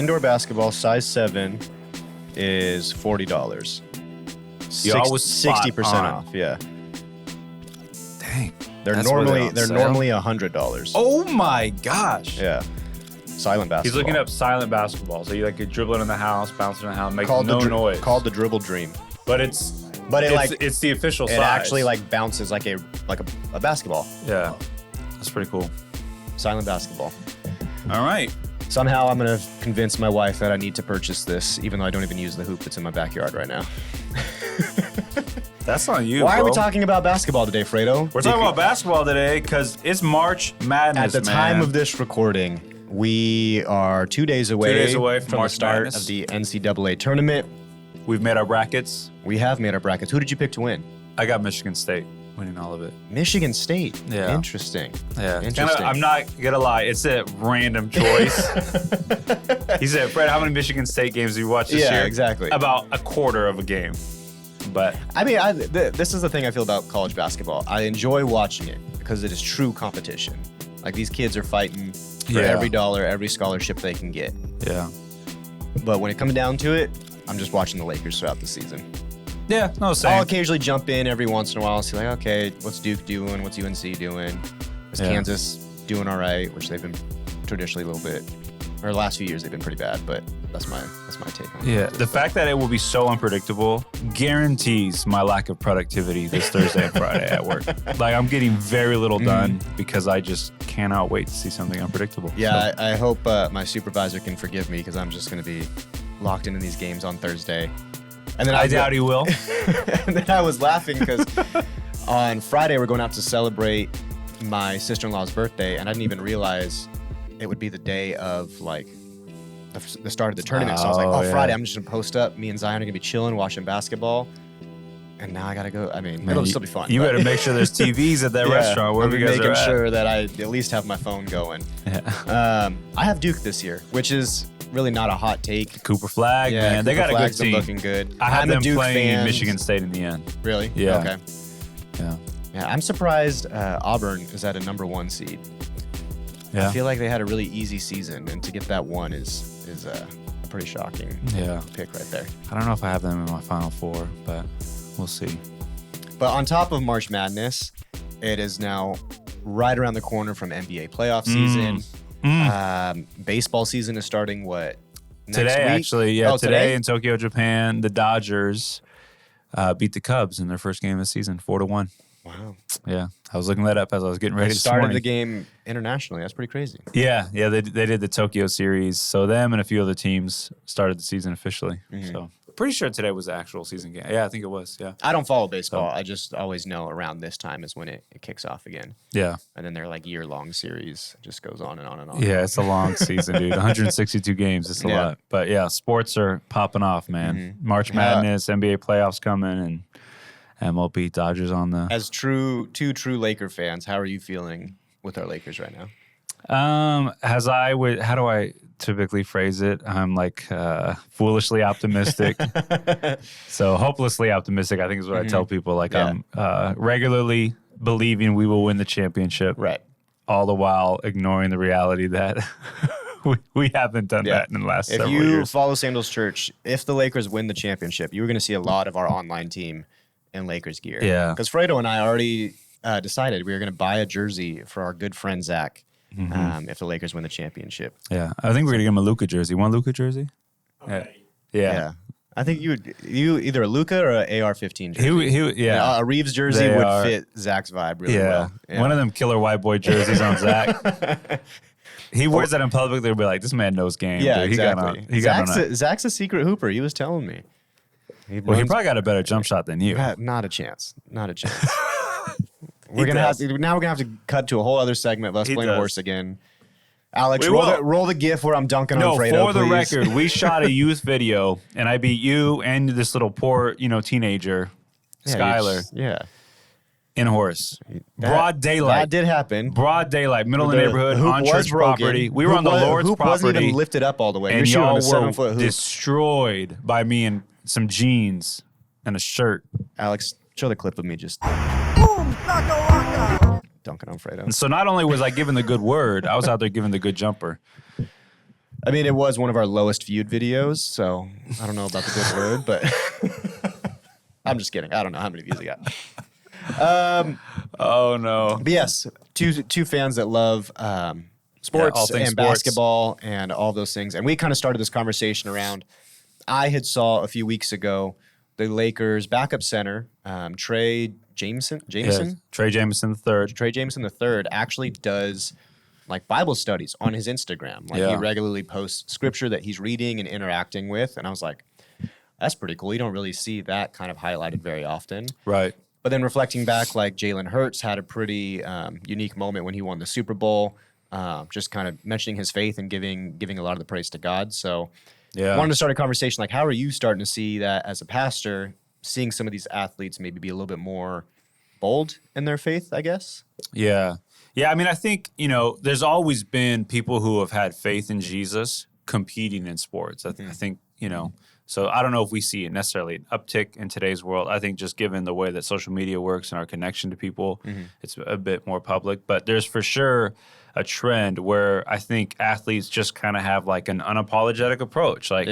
indoor basketball size 7 is $40. Y'all was 60% off. Yeah. Dang. They're normally $100. Oh my gosh. Yeah. Silent basketball. He's looking up silent basketball. So you like could dribble it in the house, bounce it in the house, make called no noise. Called the Dribble Dream. But it's the official size. It actually like bounces like a basketball. Yeah. That's pretty cool. Silent basketball. All right. Somehow I'm going to convince my wife that I need to purchase this, even though I don't even use the hoop that's in my backyard right now. That's on you, Why bro. are we talking about basketball today, Fredo? We're talking about basketball today because it's March Madness, At the time of this recording, we are 2 days away, from March the start Madness. of the NCAA tournament. We've made our brackets. We have made our brackets. Who did you pick to win? I got Michigan State winning all of it. Michigan State. Yeah. Interesting. Yeah. Interesting. I'm not going to lie. It's a random choice. He said, Fred, how many Michigan State games have you watched this year? Yeah, exactly. About a quarter of a game. But I mean, this is the thing I feel about college basketball. I enjoy watching it because it is true competition. Like, these kids are fighting for every dollar, every scholarship they can get. Yeah. But when it comes down to it, I'm just watching the Lakers throughout the season. Yeah, no, same. I'll occasionally jump in every once in a while and see, like, okay, what's Duke doing? What's UNC doing? Is Kansas doing all right? Which they've been traditionally a little bit, or the last few years they've been pretty bad, but that's my take on it. Yeah, the fact that it will be so unpredictable guarantees my lack of productivity this Thursday and Friday at work. Like, I'm getting very little done because I just cannot wait to see something unpredictable. Yeah, so. I hope my supervisor can forgive me because I'm just going to be locked into these games on Thursday. And then I doubt he will. And then I was laughing because on Friday we're going out to celebrate my sister-in-law's birthday, and I didn't even realize it would be the day of like the start of the tournament. So I was like, Friday, I'm just gonna post up. Me and Zion are gonna be chilling, watching basketball. And now I gotta go. I mean, it'll still be fun. You better make sure there's TVs at that restaurant wherever you guys are at. Making sure that I at least have my phone going. Yeah. I have Duke this year, which is really not a hot take. Cooper Flag, man. They got a good team. Looking good. I had them Duke playing fan. Michigan State in the end. Really? Yeah. Okay. Yeah. I'm surprised Auburn is at a number 1 seed. Yeah. I feel like they had a really easy season, and to get that 1 is a pretty shocking pick right there. I don't know if I have them in my Final Four, but we'll see. But on top of March Madness, it is now right around the corner from NBA playoff season. Baseball season is starting next today, week? actually. Yeah, Oh, today in Tokyo, Japan, the Dodgers beat the Cubs in their first game of the season, 4-1. Wow. Yeah, I was looking that up as I was getting ready this started morning. the game internationally. That's pretty crazy. Yeah, they did the Tokyo series. So them and a few other teams started the season officially. So pretty sure today was the actual season game. Yeah, I think it was. Yeah. I don't follow baseball. I just always know around this time is when it kicks off again. Yeah. And then their like year-long series just goes on and on and on. Yeah, it's a long season, dude. 162 games. It's a lot. But yeah, sports are popping off, man. March Madness, NBA playoffs coming, and MLB Dodgers on the... As two true Laker fans, how are you feeling with our Lakers right now? How do I typically phrase it? I'm like foolishly optimistic. So hopelessly optimistic, I think is what I tell people. Like I'm regularly believing we will win the championship. Right. All the while ignoring the reality that we haven't done that in the last several years. If you follow Sandals Church, if the Lakers win the championship, you're going to see a lot of our online team in Lakers gear. Yeah. Because Fredo and I already decided we were going to buy a jersey for our good friend Zach if the Lakers win the championship. Yeah. I think we're going to give him a Luka jersey. Want a Luka jersey? Okay. Yeah. I think you either a Luka or an AR-15 jersey. A Reeves jersey would fit Zach's vibe really well. Yeah. One of them killer white boy jerseys on Zach. He wears that in public. They'll be like, this man knows game. Yeah, dude. exactly. Zach's a secret hooper. He was telling me. He probably got a better jump shot than you. Not a chance. We're gonna have to cut to a whole other segment of us playing horse again. Alex, roll the GIF where I'm dunking on Fredo. No, for the record, we shot a youth video, and I beat you and this little poor, teenager, Skylar. In horse. Broad daylight. That did happen. Broad daylight, middle of the neighborhood, on church property. We were on the Lord's property. property. Wasn't even lifted up all the way. And You're y'all shooting on a were 7-foot hoop. destroyed by me in some jeans and a shirt. Alex, show the clip of me just dunking on Fredo. And so not only was I giving the good word, I was out there giving the good jumper. I mean, it was one of our lowest viewed videos, so I don't know about the good word, but I'm just kidding. I don't know how many views it got. Oh no! But yes, two fans that love sports all things and sports. basketball and all those things, and we kind of started this conversation around. I had saw a few weeks ago the Lakers backup center, Trey Jameson. Yeah, Trey Jameson III. Trey Jameson III actually does like Bible studies on his Instagram. Like he regularly posts scripture that he's reading and interacting with. And I was like, that's pretty cool. You don't really see that kind of highlighted very often. Right. But then reflecting back, like Jalen Hurts had a pretty unique moment when he won the Super Bowl, just kind of mentioning his faith and giving a lot of the praise to God. So I wanted to start a conversation like, how are you starting to see that as a pastor, seeing some of these athletes maybe be a little bit more bold in their faith, I guess? Yeah. Yeah, I mean, I think, there's always been people who have had faith in Jesus competing in sports. I think, so I don't know if we see necessarily an uptick in today's world. I think just given the way that social media works and our connection to people, it's a bit more public. But there's for sure a trend where I think athletes just kind of have like an unapologetic approach. Like,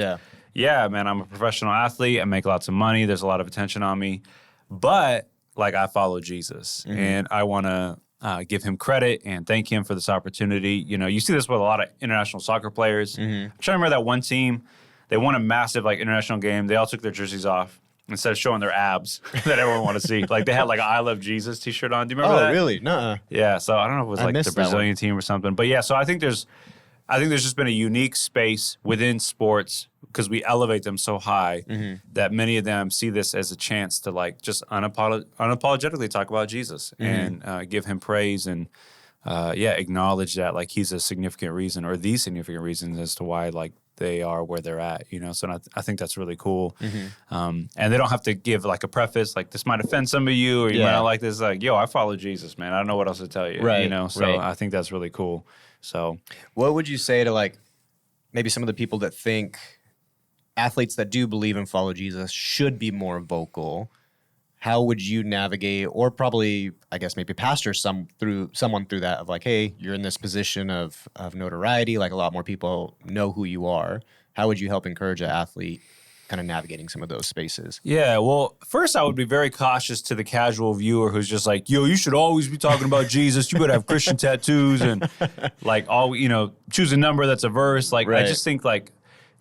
yeah, man, I'm a professional athlete. I make lots of money. There's a lot of attention on me. But like I follow Jesus and I want to give him credit and thank him for this opportunity. You see this with a lot of international soccer players. I'm trying to remember that one team. They won a massive like international game. They all took their jerseys off instead of showing their abs that everyone wanted to see. Like they had like an I Love Jesus t-shirt on. Do you remember that? Oh, really? Nuh-uh. Yeah. So I don't know if it was like the Brazilian team or something. But yeah, so I think there's just been a unique space within sports because we elevate them so high that many of them see this as a chance to like just unapologetically talk about Jesus and give him praise and acknowledge that like he's a significant reason or the significant reasons as to why like they are where they're at, So I think that's really cool. And they don't have to give like a preface, like this might offend some of you or you might not like this. Like, yo, I follow Jesus, man. I don't know what else to tell you, So I think that's really cool. So what would you say to like maybe some of the people that think athletes that do believe and follow Jesus should be more vocal? How would you navigate, or probably, I guess, maybe pastor someone through that of like, hey, you're in this position of notoriety, like a lot more people know who you are. How would you help encourage an athlete kind of navigating some of those spaces? Yeah, well, first I would be very cautious to the casual viewer who's just like, yo, you should always be talking about Jesus. You better have Christian tattoos and like choose a number that's a verse. Like, I just think like,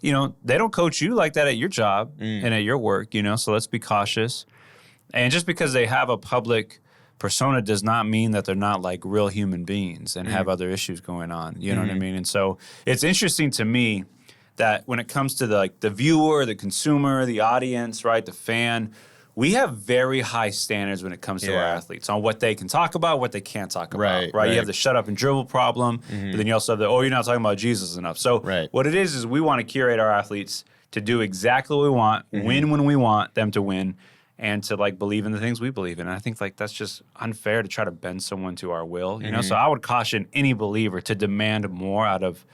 they don't coach you like that at your job and at your work, so let's be cautious. And just because they have a public persona does not mean that they're not like real human beings and have other issues going on. You know what I mean? And so it's interesting to me that when it comes to the viewer, the consumer, the audience, right, the fan, we have very high standards when it comes to our athletes on what they can talk about, what they can't talk about. Right? You have the shut up and dribble problem, but then you also have you're not talking about Jesus enough. So what it is we want to curate our athletes to do exactly what we want, win when we want them to win, and to like believe in the things we believe in. And I think like that's just unfair to try to bend someone to our will, So I would caution any believer to demand more out of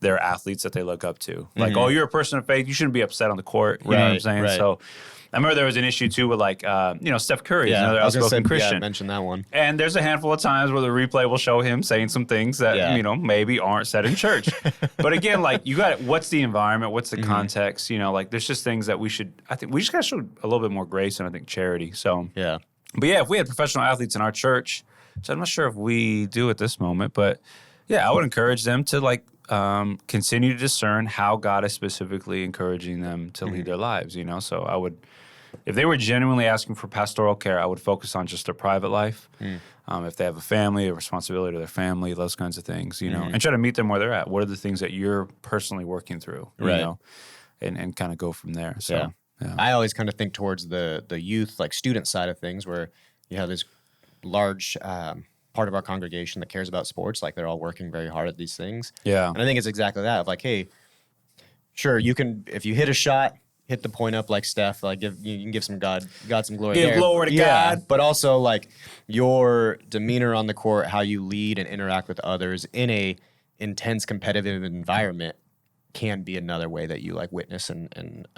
their athletes that they look up to. Like, oh, you're a person of faith, you shouldn't be upset on the court. You know what I'm saying? So I remember there was an issue too with like, Steph Curry, another outspoken Christian. Yeah, I mentioned that one. And there's a handful of times where the replay will show him saying some things that, maybe aren't said in church. But again, like what's the environment? What's the context? Like there's just things that we just got to show a little bit more grace and I think charity. So, but yeah, if we had professional athletes in our church, which I'm not sure if we do at this moment, but yeah, I would encourage them to like, continue to discern how God is specifically encouraging them to lead their lives, So I would, if they were genuinely asking for pastoral care, I would focus on just their private life. If they have a family, a responsibility to their family, those kinds of things, and try to meet them where they're at. What are the things that you're personally working through, and kind of go from there. So I always kind of think towards the youth, like student side of things, where you have this large part of our congregation that cares about sports. Like they're all working very hard at these things. Yeah. And I think it's exactly that of like, hey, sure, you can, if you hit a shot, hit the point up like Steph, like you can give some God some glory there. Give glory to God. But also like your demeanor on the court, how you lead and interact with others in a intense competitive environment can be another way that you like witness and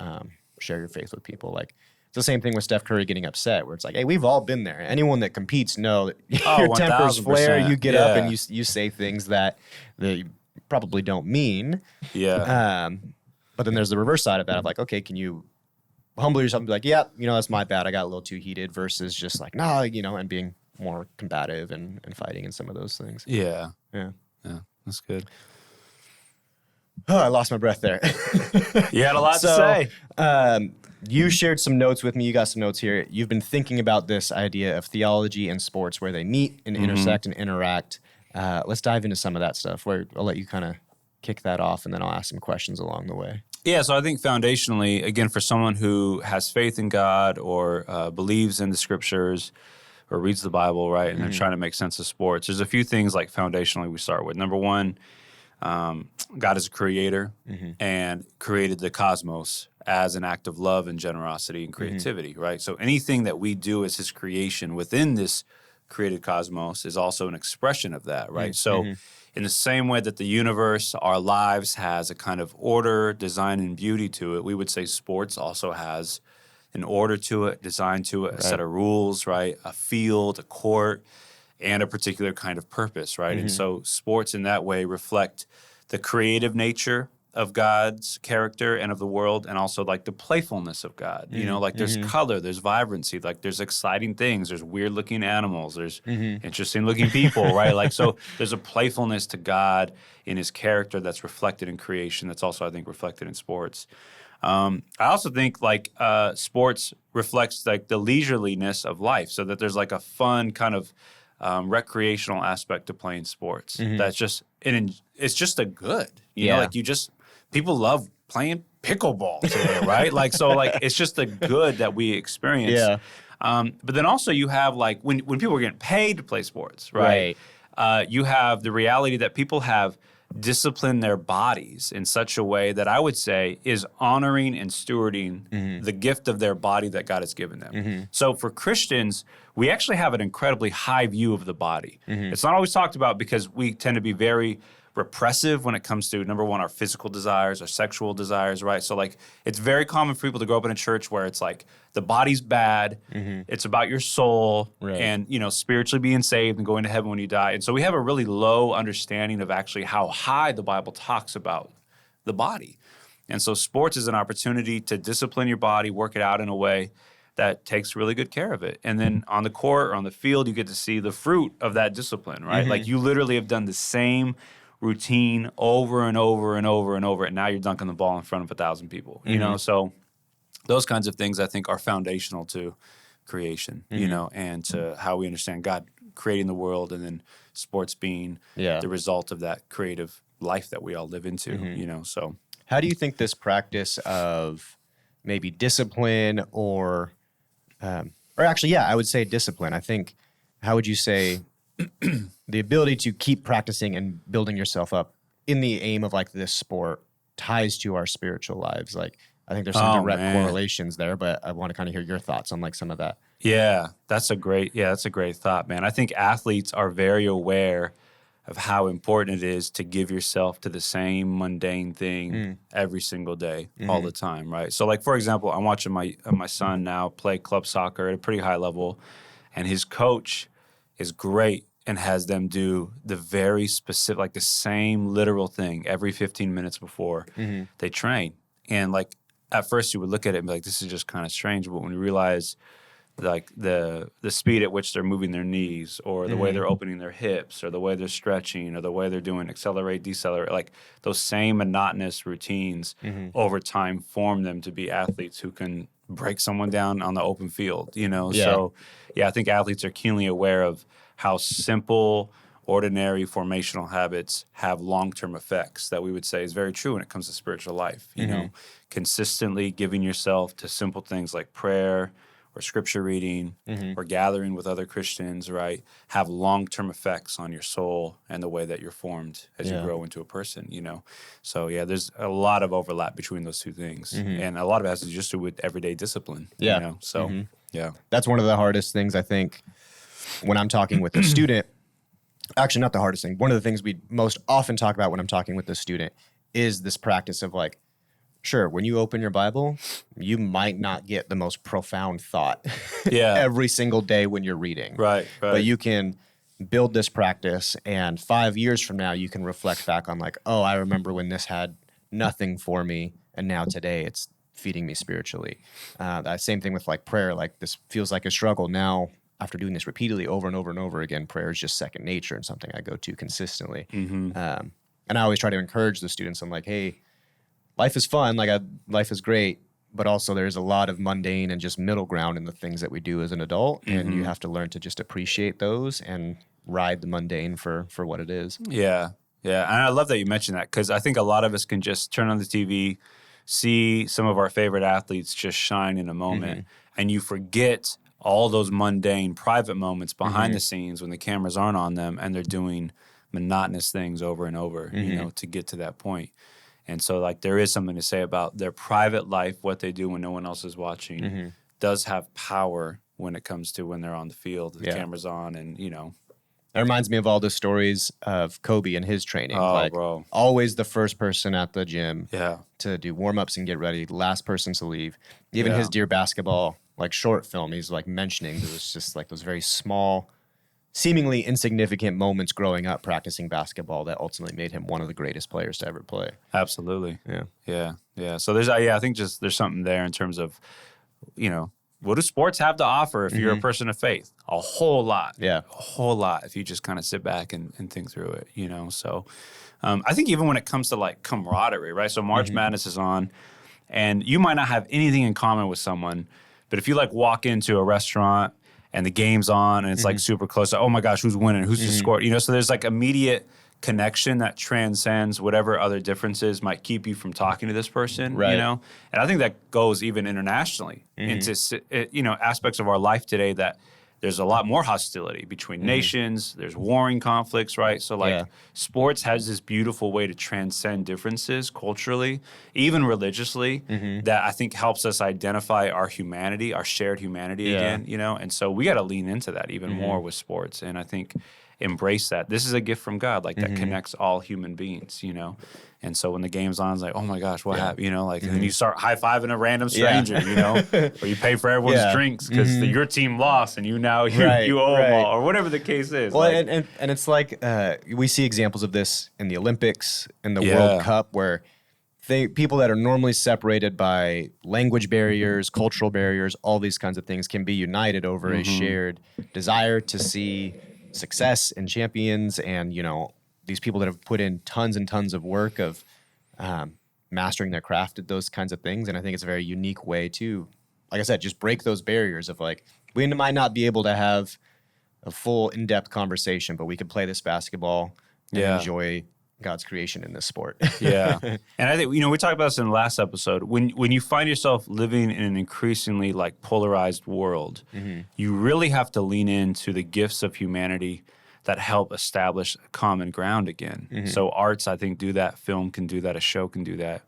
share your faith with people. Like it's the same thing with Steph Curry getting upset, where it's like, hey, we've all been there. Anyone that competes know that your tempers flare. You get up and you say things that probably don't mean. Yeah. But then there's the reverse side of that of like, okay, can you humble yourself and be like, yeah, that's my bad. I got a little too heated versus just like, nah, and being more combative and fighting in some of those things. Yeah. Yeah. Yeah. That's good. Oh, I lost my breath there. You had a lot to say. You shared some notes with me. You got some notes here. You've been thinking about this idea of theology and sports, where they meet and intersect and interact. Let's dive into some of that stuff. Where I'll let you kind of kick that off, and then I'll ask some questions along the way. Yeah, so I think foundationally, again, for someone who has faith in God or believes in the scriptures or reads the Bible, right, and they're trying to make sense of sports, there's a few things like foundationally we start with. Number one, God is a creator and created the cosmos as an act of love and generosity and creativity, right? So anything that we do as his creation within this created cosmos is also an expression of that, right? So in the same way that the universe, our lives, has a kind of order, design, and beauty to it, we would say sports also has an order to it, design to it, a set of rules, right? A field, a court, and a particular kind of purpose, right? And so sports in that way reflect the creative nature of God's character and of the world, and also like the playfulness of God. Like there's color, there's vibrancy, like there's exciting things, there's weird looking animals, there's interesting looking people, right? Like, so there's a playfulness to God in his character that's reflected in creation. That's also, I think, reflected in sports. I also think like sports reflects like the leisureliness of life, so that there's like a fun kind of recreational aspect to playing sports. That's just, it's just a good, you know, like people love playing pickleball today, right? Like, so like, it's just a good that we experience. Yeah. But then also you have like, when people are getting paid to play sports, right? You have the reality that people have disciplined their bodies in such a way that I would say is honoring and stewarding the gift of their body that God has given them. So for Christians, we actually have an incredibly high view of the body. It's not always talked about because we tend to be very repressive when it comes to, number one, our physical desires, our sexual desires, right? So like, it's very common for people to grow up in a church where it's like, the body's bad, it's about your soul, and, spiritually being saved and going to heaven when you die. And so we have a really low understanding of actually how high the Bible talks about the body. And so sports is an opportunity to discipline your body, work it out in a way that takes really good care of it. And then on the court or on the field, you get to see the fruit of that discipline, right? Like you literally have done the same routine over and over and over and over, and now you're dunking the ball in front of 1,000 people, So those kinds of things I think are foundational to creation, and to how we understand God creating the world, and then sports being the result of that creative life that we all live into, so. How do you think this practice of maybe discipline or actually, I would say discipline. I think, how would you say the ability to keep practicing and building yourself up in the aim of like this sport ties to our spiritual lives? Like, I think there's some direct correlations there, but I want to kind of hear your thoughts on like some of that. Yeah, that's a great thought, man. I think athletes are very aware of how important it is to give yourself to the same mundane thing every single day, all the time, right? So like, for example, I'm watching my son now play club soccer at a pretty high level, and his coach is great and has them do the very specific, like the same literal thing every 15 minutes before they train. And like, at first you would look at it and be like, this is just kind of strange. But when you realize like the speed at which they're moving their knees, or the way they're opening their hips, or the way they're stretching, or the way they're doing accelerate, decelerate, like those same monotonous routines over time form them to be athletes who can break someone down on the open field, So I think athletes are keenly aware of how simple, ordinary formational habits have long-term effects that we would say is very true when it comes to spiritual life. Consistently giving yourself to simple things like prayer or scripture reading or gathering with other Christians, right, have long-term effects on your soul and the way that you're formed as you grow into a person, So there's a lot of overlap between those two things. And a lot of it has to just do with everyday discipline, So, That's one of the hardest things, I think, when I'm talking with a student. Actually, not the hardest thing. One of the things we most often talk about when I'm talking with a student is this practice of like, sure, when you open your Bible, you might not get the most profound thought every single day when you're reading. Right. But you can build this practice, and 5 years from now, you can reflect back on like, oh, I remember when this had nothing for me, and now today it's feeding me spiritually. That same thing with like prayer. Like this feels like a struggle now. After doing this repeatedly over and over and over again, prayer is just second nature and something I go to consistently. And I always try to encourage the students. I'm like, hey, life is fun. Life is great. But also there's a lot of mundane and just middle ground in the things that we do as an adult. And you have to learn to just appreciate those and ride the mundane for what it is. Yeah. Yeah. And I love that you mentioned that, because I think a lot of us can just turn on the TV, see some of our favorite athletes just shine in a moment, and you forget all those mundane private moments behind the scenes when the cameras aren't on them and they're doing monotonous things over and over, you know, to get to that point. And so like there is something to say about their private life, what they do when no one else is watching does have power when it comes to when they're on the field, the camera's on, and, you know. That reminds me of all the stories of Kobe and his training. Oh, bro. Always the first person at the gym Yeah. to do warm-ups and get ready, last person to leave. Even his Dear Basketball like short film, he's like mentioning there was just like those very small, seemingly insignificant moments growing up practicing basketball that ultimately made him one of the greatest players to ever play. Absolutely. Yeah. Yeah. Yeah. So there's, I think just there's something there in terms of, you know, what do sports have to offer if you're a person of faith? A whole lot. Yeah. A whole lot if you just kind of sit back and think through it, you know? So I think even when it comes to like camaraderie, right? So March Madness is on, and you might not have anything in common with someone, but if you like walk into a restaurant and the game's on and it's like super close, like, oh my gosh, who's winning? Who's just scored? You know, so there's like immediate connection that transcends whatever other differences might keep you from talking to this person, you know? And I think that goes even internationally into, you know, aspects of our life today that there's a lot more hostility between nations. There's warring conflicts, right? So like sports has this beautiful way to transcend differences culturally, even religiously, that I think helps us identify our humanity, our shared humanity again, you know? And so we got to lean into that even more with sports. And I think embrace that. This is a gift from God, like that connects all human beings, you know? And so when the game's on, it's like, oh my gosh, what happened? You know, like, and then you start high-fiving a random stranger, you know, or you pay for everyone's drinks because your team lost and you owe them all, or whatever the case is. Well, like, and it's like we see examples of this in the Olympics, in the World Cup, where people that are normally separated by language barriers, cultural barriers, all these kinds of things can be united over a shared desire to see success and champions, and, you know, these people that have put in tons and tons of work of mastering their craft at those kinds of things. And I think it's a very unique way to, like I said, just break those barriers of like, we might not be able to have a full in-depth conversation, but we could play this basketball and enjoy God's creation in this sport. And I think, you know, we talked about this in the last episode. When you find yourself living in an increasingly like polarized world, you really have to lean into the gifts of humanity that help establish common ground again. So arts, I think, do that. Film can do that. A show can do that.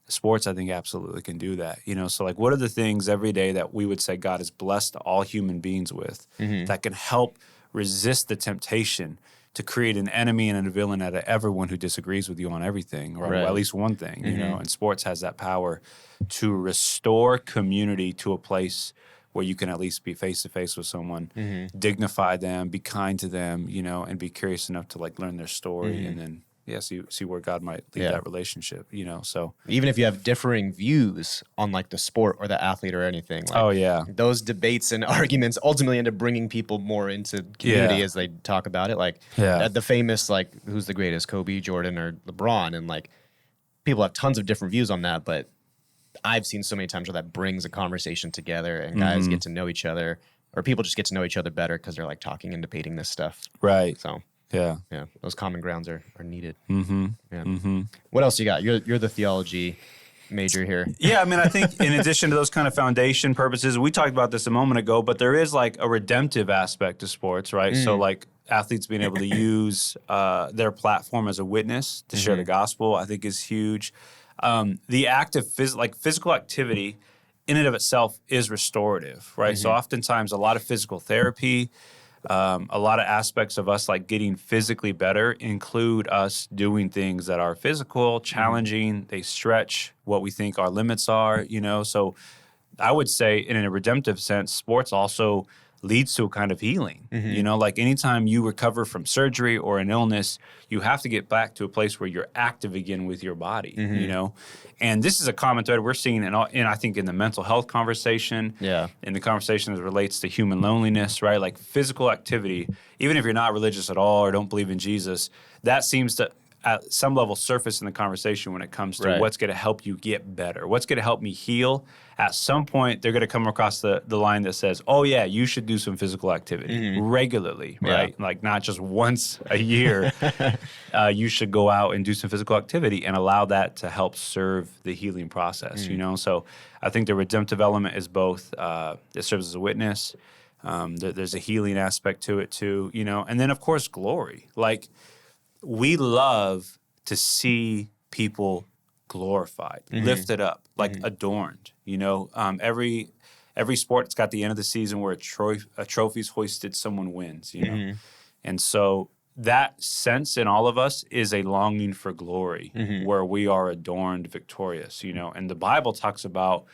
Sports, I think, absolutely can do that. You know, so like, what are the things every day that we would say God has blessed all human beings with that can help resist the temptation to create an enemy and a villain out of everyone who disagrees with you on everything, or at least one thing, you know? And sports has that power to restore community to a place where you can at least be face-to-face with someone, dignify them, be kind to them, you know, and be curious enough to like learn their story and then, see where God might lead that relationship, you know, so. Even if you have differing views on like the sport or the athlete or anything. Like, those debates and arguments ultimately end up bringing people more into community as they talk about it. Like the famous, like, who's the greatest, Kobe, Jordan, or LeBron? And like, people have tons of different views on that, but I've seen so many times where that brings a conversation together and guys get to know each other, or people just get to know each other better because they're like talking and debating this stuff. Right. So yeah, those common grounds are needed. What else you got? You're the theology major here. Yeah, I mean, I think in addition to those kind of foundation purposes, we talked about this a moment ago, but there is like a redemptive aspect to sports, right? So like athletes being able to use their platform as a witness to share the gospel, I think is huge. The act of physical activity in and of itself is restorative, right? So oftentimes a lot of physical therapy, a lot of aspects of us like getting physically better include us doing things that are physical, challenging, they stretch what we think our limits are, you know? So I would say in a redemptive sense, sports also leads to a kind of healing. You know, like anytime you recover from surgery or an illness, you have to get back to a place where you're active again with your body, you know? And this is a common thread we're seeing in I think in the mental health conversation, in the conversation as it relates to human loneliness, right? Like physical activity, even if you're not religious at all or don't believe in Jesus, that seems to at some level surface in the conversation when it comes to what's going to help you get better, what's going to help me heal. At some point, they're going to come across the line that says, oh, yeah, you should do some physical activity regularly, right? Like not just once a year. You should go out and do some physical activity and allow that to help serve the healing process, you know? So I think the redemptive element is both, it serves as a witness. There's a healing aspect to it too, you know? And then, of course, glory. Like, we love to see people glorified, lifted up, like adorned. You know, every sport's got the end of the season where a trophy's hoisted, someone wins. You know, and so that sense in all of us is a longing for glory, where we are adorned, victorious. You know, and the Bible talks about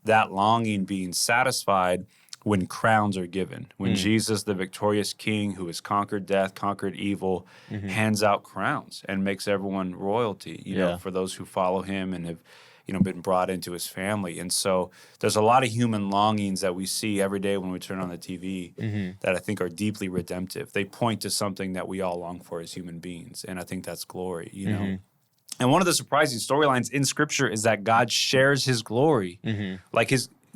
that longing being satisfied when crowns are given, when Jesus, the victorious King who has conquered death, conquered evil, hands out crowns and makes everyone royalty, you know, for those who follow him and have, you know, been brought into his family. And so there's a lot of human longings that we see every day when we turn on the TV that I think are deeply redemptive. They point to something that we all long for as human beings, and I think that's glory, you know. And one of the surprising storylines in Scripture is that God shares his glory. Like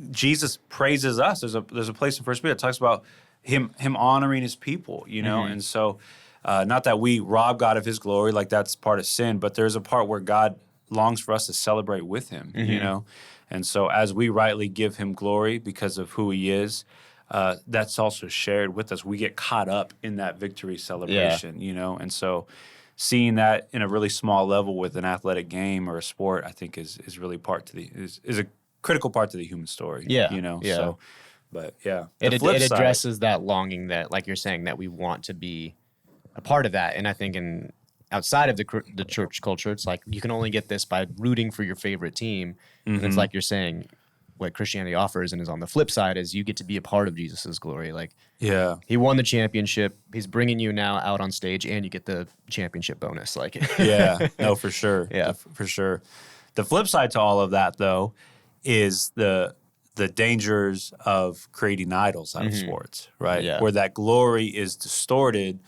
Jesus praises us. There's a place in 1 Peter that talks about him honoring his people, you know? And so not that we rob God of his glory, like that's part of sin, but there's a part where God longs for us to celebrate with him, you know? And so as we rightly give him glory because of who he is, that's also shared with us. We get caught up in that victory celebration, you know? And so seeing that in a really small level with an athletic game or a sport, I think is really is a critical part to the human story. You know? So, but it addresses that longing that, like you're saying, that we want to be a part of that. And I think outside of the church culture, it's like you can only get this by rooting for your favorite team. And it's like you're saying, what Christianity offers and is on the flip side is you get to be a part of Jesus's glory. Like, he won the championship. He's bringing you now out on stage, and you get the championship bonus. Like, no, for sure. For sure. The flip side to all of that, though, is the dangers of creating idols out of sports, right? Where that glory is distorted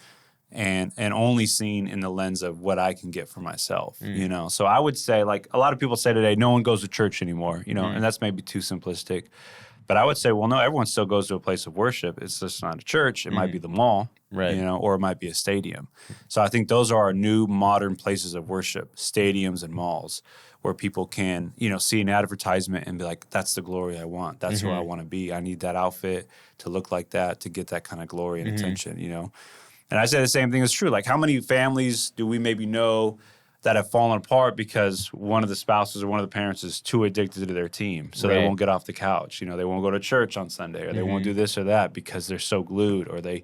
and only seen in the lens of what I can get for myself, you know? So I would say, like a lot of people say today, no one goes to church anymore, you know, and that's maybe too simplistic. But I would say, well, no, everyone still goes to a place of worship. It's just not a church. It might be the mall, you know, or it might be a stadium. So I think those are our new modern places of worship, stadiums and malls, where people can, you know, see an advertisement and be like, that's the glory I want. That's who I want to be. I need that outfit to look like that, to get that kind of glory and attention, you know? And I say the same thing is true. Like, how many families do we maybe know that have fallen apart because one of the spouses or one of the parents is too addicted to their team, so they won't get off the couch. You know, they won't go to church on Sunday, or they won't do this or that because they're so glued, or they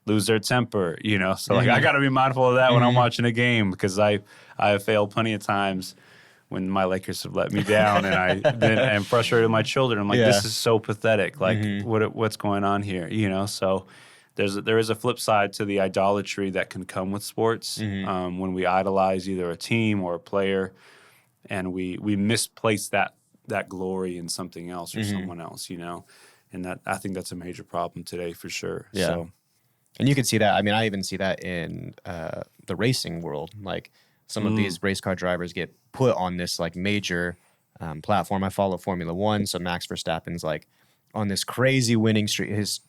lose their temper, you know? So, like, I got to be mindful of that when I'm watching a game, because I have failed plenty of times when my Lakers have let me down, and I'm frustrated with my children. I'm like, this is so pathetic. Like, what's going on here? You know, so there is a flip side to the idolatry that can come with sports when we idolize either a team or a player, and we misplace that glory in something else or someone else, you know, and that I think that's a major problem today for sure. Yeah. So, and you can see that. I mean, I even see that in the racing world. Like, some of these race car drivers get put on this like major platform. I follow Formula One, so Max Verstappen's like on this crazy winning streak. His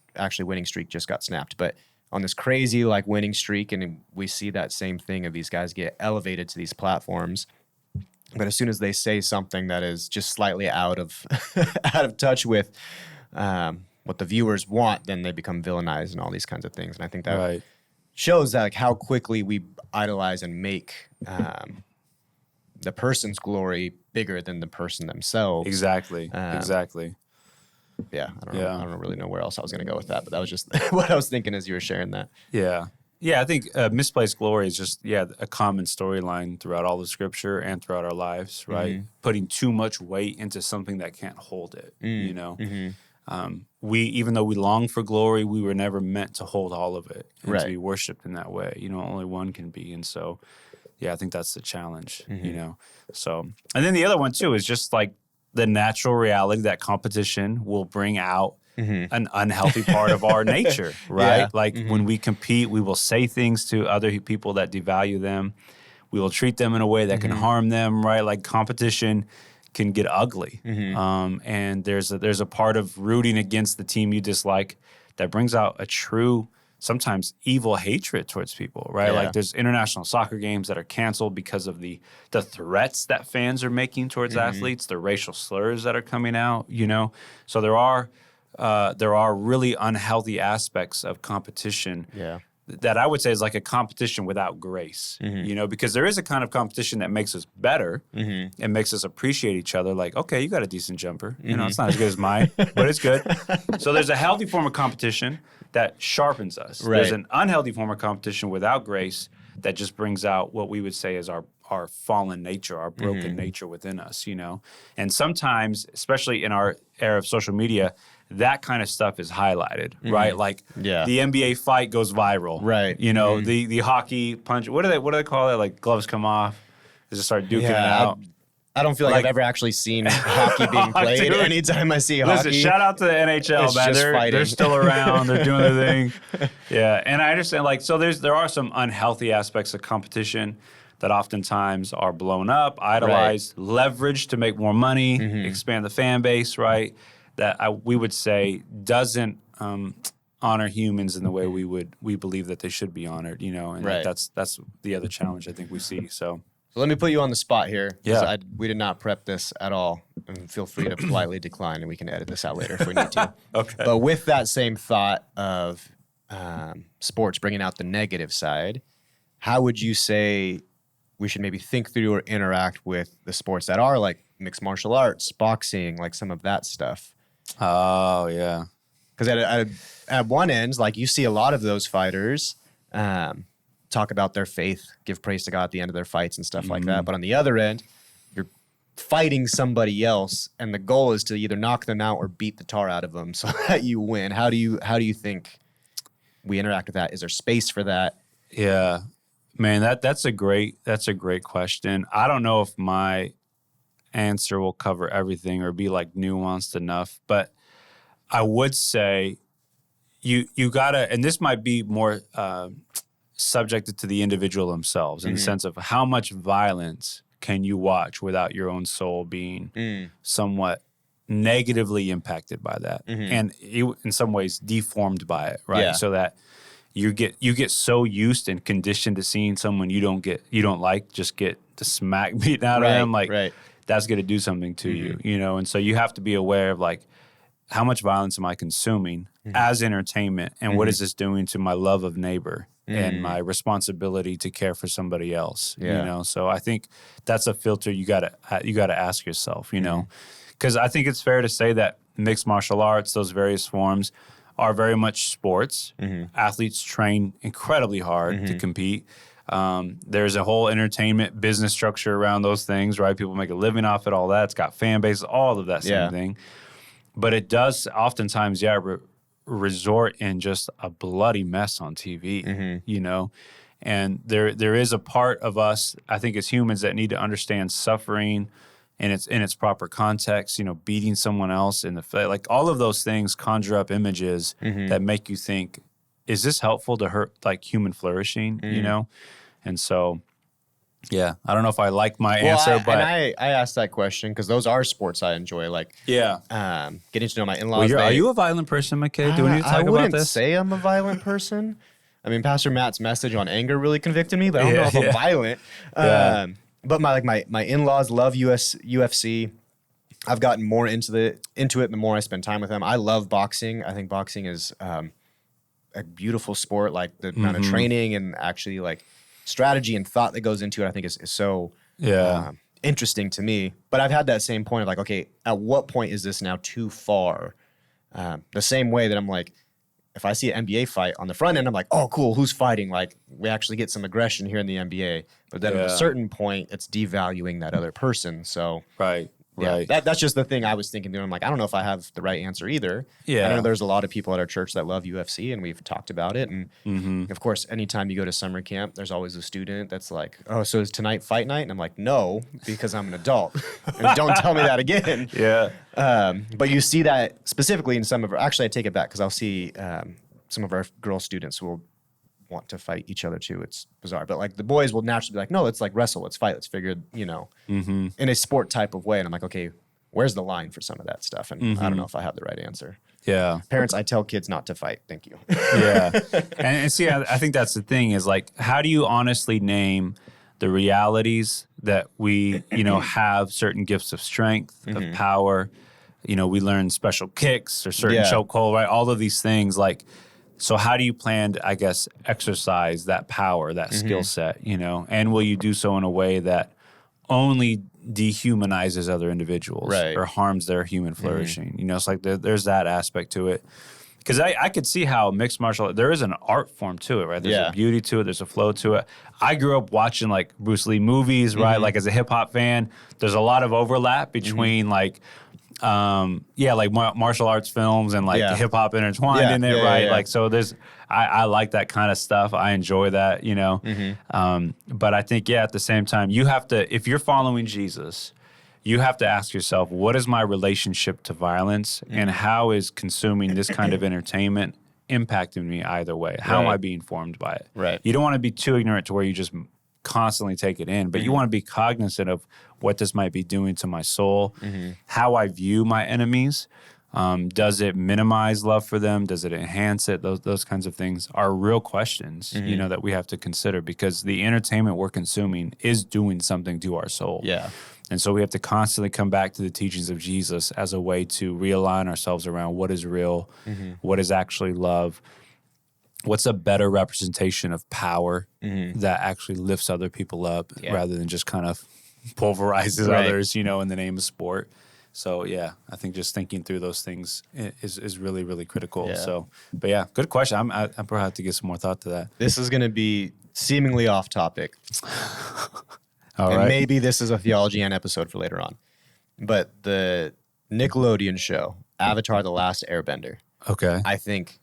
winning streak just got snapped, but on this crazy like winning streak, and we see that same thing of these guys get elevated to these platforms. But as soon as they say something that is just slightly out of out of touch with what the viewers want, then they become villainized and all these kinds of things. And I think that shows that, like, how quickly we idolize and make the person's glory bigger than the person themselves. Exactly. Yeah, I don't really know where else I was going to go with that, but that was just what I was thinking as you were sharing that. Yeah, I think misplaced glory is just a common storyline throughout all the Scripture and throughout our lives, right? Putting too much weight into something that can't hold it, you know. even though we long for glory, we were never meant to hold all of it and Right. to be worshipped in that way. Only one can be. And so, yeah, I think that's the challenge, So, and then the other one too is just like the natural reality that competition will bring out an unhealthy part of our nature, right? Yeah. Like when we compete, we will say things to other people that devalue them. We will treat them in a way that can harm them, right? Like competition can get ugly. And there's a part of rooting against the team you dislike that brings out a true, sometimes evil hatred towards people, right? Yeah. Like there's international soccer games that are canceled because of the threats that fans are making towards athletes, the racial slurs that are coming out, So there are really unhealthy aspects of competition that I would say is like a competition without grace, because there is a kind of competition that makes us better and makes us appreciate each other. Like, okay, you got a decent jumper. It's not as good as mine, but it's good. So there's a healthy form of competition that sharpens us. Right. There's an unhealthy form of competition without grace that just brings out what we would say is our fallen nature, our broken nature within us, And sometimes, especially in our era of social media, that kind of stuff is highlighted, right? Like the NBA fight goes viral, right? The hockey punch. What do they call it? Like gloves come off, they just start duking it out. I don't feel like I've ever actually seen hockey being played. Dude. Anytime I see hockey, Listen, shout out to the NHL, man. They're still around. They're doing their thing. Yeah, and I understand. Like, so there are some unhealthy aspects of competition that oftentimes are blown up, idolized, leveraged to make more money, expand the fan base, right? That we would say doesn't honor humans in the way we believe that they should be honored, and that's the other challenge I think we see. So let me put you on the spot here. Yeah. We did not prep this at all. And feel free to politely decline, and we can edit this out later if we need to. Okay. But with that same thought of sports bringing out the negative side, how would you say we should maybe think through or interact with the sports that are like mixed martial arts, boxing, like some of that stuff? Oh, yeah. Because at one end, like you see a lot of those fighters talk about their faith, give praise to God at the end of their fights and stuff like that. But on the other end, you're fighting somebody else, and the goal is to either knock them out or beat the tar out of them so that you win. How do you think we interact with that? Is there space for that? Yeah, man, that's a great question. I don't know if my answer will cover everything or be like nuanced enough, but I would say you gotta, and this might be more subjected to the individual themselves in the sense of how much violence can you watch without your own soul being somewhat negatively impacted by that, and in some ways deformed by it, right? Yeah. So that you get so used and conditioned to seeing someone you don't like just get the smack beaten out of them, like that's going to do something to you, and so you have to be aware of like how much violence am I consuming as entertainment, and what is this doing to my love of neighbor and my responsibility to care for somebody else, So I think that's a filter you gotta ask yourself, because I think it's fair to say that mixed martial arts, those various forms, are very much sports. Athletes train incredibly hard to compete. There's a whole entertainment business structure around those things, right? People make a living off it, all that. It's got fan bases, all of that same thing. But it does oftentimes, resort in just a bloody mess on TV, And there is a part of us, I think, as humans that need to understand suffering in its proper context, beating someone else in the face. Like all of those things conjure up images that make you think, is this helpful to hurt like human flourishing, And so, yeah, I don't know if I like my answer, but I asked that question because those are sports I enjoy. Like, getting to know my in-laws. Are you a violent person, McKay? Do we need to talk about this? I wouldn't say I'm a violent person. I mean, Pastor Matt's message on anger really convicted me, but I don't know if I'm violent. But my in-laws love UFC. I've gotten more into it the more I spend time with them. I love boxing. I think boxing is a beautiful sport. Like the amount of training and actually like strategy and thought that goes into it, I think is so interesting to me. But I've had that same point of like, okay, at what point is this now too far? The same way that I'm like, if I see an NBA fight on the front end, I'm like, oh, cool, who's fighting? Like, we actually get some aggression here in the NBA. But then at a certain point, it's devaluing that other person. So, Right. That's just the thing I was thinking. I'm like, I don't know if I have the right answer either. Yeah. I know there's a lot of people at our church that love UFC, and we've talked about it. And of course, anytime you go to summer camp, there's always a student that's like, oh, so is tonight fight night? And I'm like, no, because I'm an adult. And don't tell me that again. Yeah. But you see that specifically in some of our, actually, I take it back because I'll see some of our girl students who will want to fight each other too. It's bizarre. But like the boys will naturally be like, no, let's like wrestle, let's fight, let's figure, in a sport type of way. And I'm like, okay, where's the line for some of that stuff? And I don't know if I have the right answer. Yeah. Parents, I tell kids not to fight. Thank you. Yeah. And see, I think that's the thing is like, how do you honestly name the realities that we, have certain gifts of strength, of power, we learn special kicks or certain chokehold, right? All of these things like, so how do you plan to, I guess, exercise that power, that skill set, and will you do so in a way that only dehumanizes other individuals or harms their human flourishing? It's like there's that aspect to it. Because I could see how mixed martial art, there is an art form to it, right? There's a beauty to it. There's a flow to it. I grew up watching like Bruce Lee movies, right? Like as a hip hop fan, there's a lot of overlap between like, like martial arts films and like hip hop intertwined in it, right? Like, so I like that kind of stuff. I enjoy that, but I think, at the same time, you have to, if you're following Jesus, you have to ask yourself, what is my relationship to violence and how is consuming this kind of entertainment impacting me either way? How am I being formed by it? Right. You don't want to be too ignorant to where you just constantly take it in, but you want to be cognizant of what this might be doing to my soul, how I view my enemies. Does it minimize love for them? Does it enhance it? Those kinds of things are real questions, that we have to consider because the entertainment we're consuming is doing something to our soul. Yeah. And so we have to constantly come back to the teachings of Jesus as a way to realign ourselves around what is real, what is actually love, what's a better representation of power that actually lifts other people up rather than just kind of pulverizes others, in the name of sport. So, I think just thinking through those things is really, really critical. Yeah. So, but good question. I probably have to give some more thought to that. This is going to be seemingly off topic. All and right. maybe this is a Theology and episode for later on. But the Nickelodeon show, Avatar: The Last Airbender, I think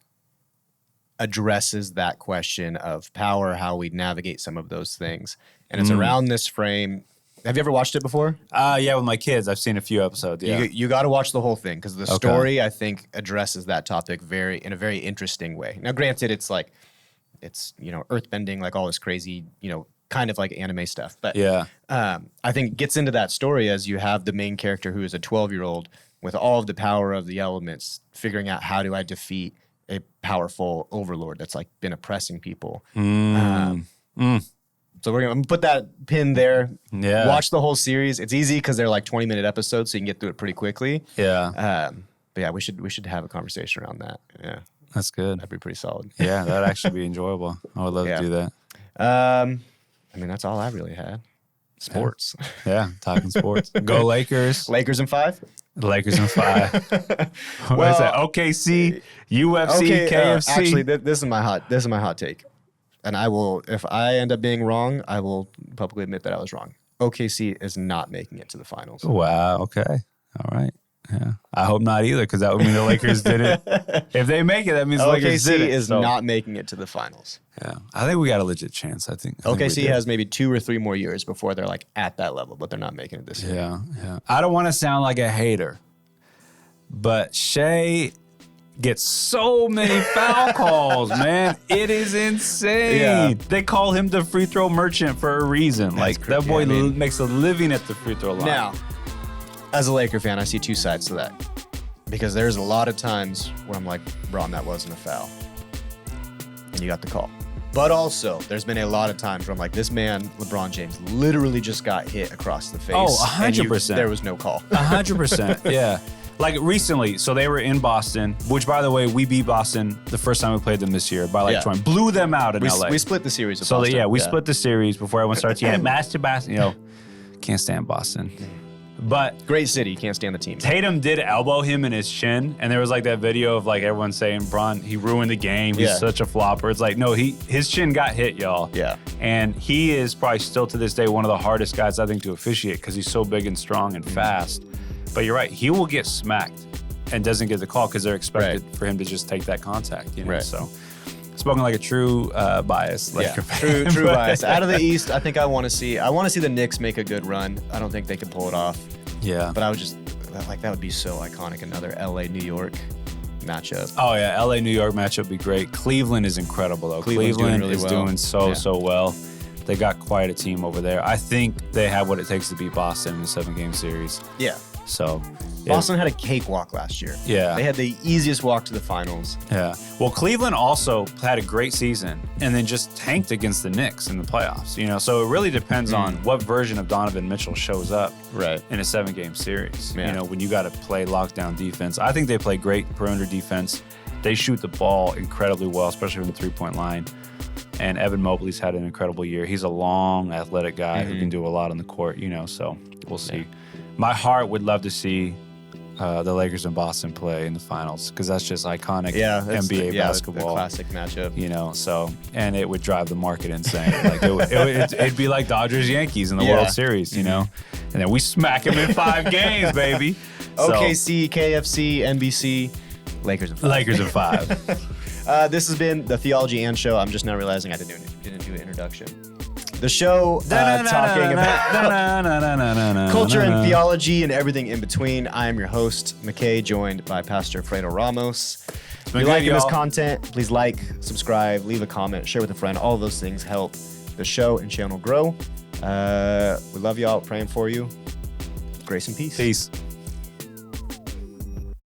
addresses that question of power, how we navigate some of those things. And it's around this frame. Have you ever watched it before? With my kids. I've seen a few episodes, You got to watch the whole thing because the story, I think, addresses that topic in a very interesting way. Now, granted, it's earthbending, like all this crazy, kind of like anime stuff. But I think it gets into that story as you have the main character who is a 12-year-old with all of the power of the elements, figuring out how do I defeat a powerful overlord that's like been oppressing people. So I'm going to put that pin there. Yeah. Watch the whole series. It's easy because they're like 20-minute episodes, so you can get through it pretty quickly. Yeah. But we should have a conversation around that. Yeah. That's good. That'd be pretty solid. Yeah, that'd actually be enjoyable. I would love to do that. That's all I really had. Sports. Yeah, talking sports. Go Lakers. Lakers in 5? Lakers in 5. What is that? OKC, UFC, KFC. Actually, this is my hot take. And I will, if I end up being wrong, I will publicly admit that I was wrong. OKC is not making it to the finals. Wow. Okay. All right. Yeah. I hope not either, because that would mean the Lakers did it. If they make it, that means the Lakers did it. OKC is not making it to the finals. Yeah. I think we got a legit chance, I think. OKC has maybe 2 or 3 more years before they're like at that level, but they're not making it this year. Yeah. I don't want to sound like a hater, but Shea gets so many foul calls, man. It is insane. Yeah. They call him the free throw merchant for a reason. That's that boy makes a living at the free throw line. Now, as a Laker fan, I see 2 sides to that. Because there's a lot of times where I'm like, Bron, that wasn't a foul. And you got the call. But also, there's been a lot of times where I'm like, this man, LeBron James, literally just got hit across the face. Oh, 100%. There was no call. 100%, yeah. Like recently, so they were in Boston, which by the way, we beat Boston the first time we played them this year by like 20. Blew them out in LA. We split the series with Boston. So we split the series before everyone starts, master Boston. Can't stand Boston. But great city, can't stand the team. Tatum did elbow him in his chin, and there was like that video of like everyone saying, Bron, he ruined the game. He's such a flopper. It's like, no, his chin got hit, y'all. Yeah. And he is probably still to this day one of the hardest guys, I think, to officiate because he's so big and strong and fast. But you're right, he will get smacked and doesn't get the call because they're expected for him to just take that contact. You know? So spoken like a true bias. Laker fan. True bias. Out of the East, I think I want to see the Knicks make a good run. I don't think they can pull it off. Yeah. But I would just, like, that would be so iconic, another LA, New York matchup. Oh, yeah, LA, New York matchup would be great. Cleveland is incredible, though. Cleveland is doing so well. They got quite a team over there. I think they have what it takes to beat Boston in the 7-game series. Yeah. So Boston had a cakewalk last year. Yeah. They had the easiest walk to the finals. Yeah. Well, Cleveland also had a great season and then just tanked against the Knicks in the playoffs, you know? So it really depends on what version of Donovan Mitchell shows up in a 7-game series. Yeah. You know, when you got to play lockdown defense. I think they play great perimeter defense. They shoot the ball incredibly well, especially from the three-point line. And Evan Mobley's had an incredible year. He's a long, athletic guy who can do a lot on the court, you know, so we'll see. My heart would love to see the Lakers and Boston play in the finals because that's just iconic NBA basketball. The classic matchup. You know, so, and it would drive the market insane. Like it'd be like Dodgers-Yankees in the World Series, you know? And then we smack them in 5 games, baby. OKC, KFC, NBC, Lakers in 5. Lakers in 5. This has been the Theology and Show. I'm just now realizing I didn't do an introduction. The show talking about culture and theology and everything in between. I am your host, McKay, joined by Pastor Fredo Ramos. If you're liking this content, please like, subscribe, leave a comment, share with a friend. All of those things help the show and channel grow. We love y'all, praying for you. Grace and peace. Peace.